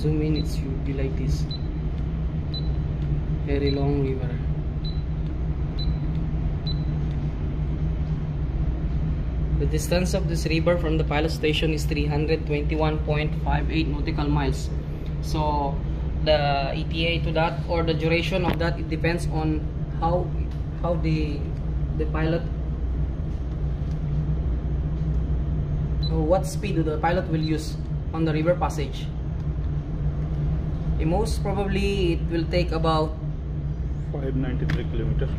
zoom in, it should be like this. Very long river. The distance of this river from the pilot station is 321.58 nautical miles. So the ETA to that, or the duration of that, it depends on how the pilot, or what speed the pilot will use on the river passage. Most probably it will take about 593 kilometers.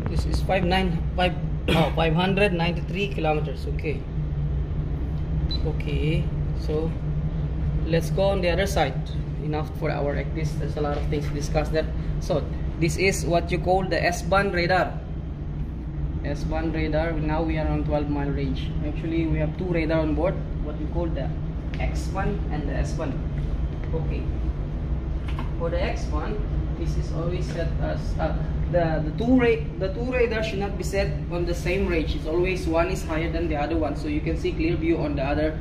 This is 593 kilometers. Okay, so let's go on the other side. Enough for our activities. There's a lot of things to discuss that. So this is what you call the S-band radar. S-band radar. Now we are on 12-mile range. Actually, we have two radar on board, what we call the X-band and the S-band. Okay, for the X-band, this is always set as the two radars should not be set on the same range. It's always one is higher than the other one, so you can see clear view on the other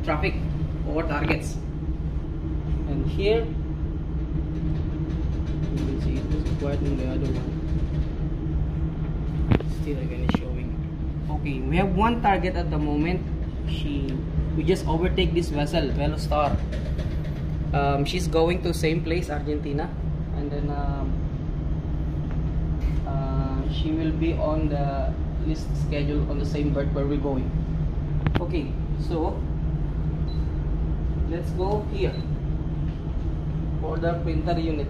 traffic or targets. And here you can see it was quiet in the other one. Still again is showing. Okay, we have one target at the moment. We just overtake this vessel, Velostar. She's going to same place, Argentina, and then she will be on the list schedule on the same berth where we're going. Okay, so let's go here. Order printer unit.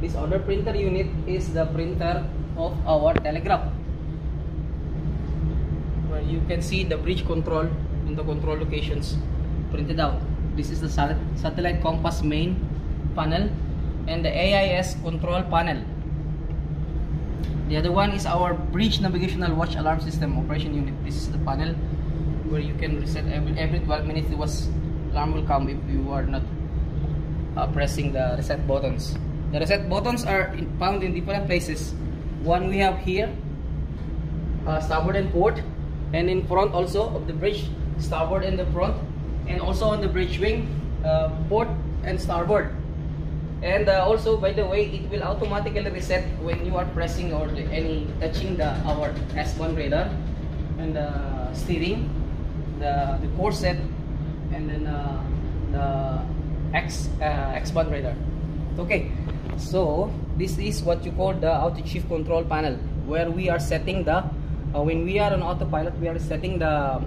This order printer unit is the printer of our telegraph, where you can see the bridge control in the control locations printed out. This is the satellite compass main panel and the AIS control panel. The other one is our bridge navigational watch alarm system operation unit. This is the panel where you can reset every 12 minutes. Alarm will come if you are not pressing the reset buttons. The reset buttons are found in different places. One we have here, starboard and port, and in front also of the bridge, starboard and the front, and also on the bridge wing, port and starboard. And also, by the way, it will automatically reset when you are pressing or touching our S-band radar, and the steering, the course set, and then the X-band radar. Okay, so this is what you call the auto shift control panel, where we are setting the when we are on autopilot, we are setting the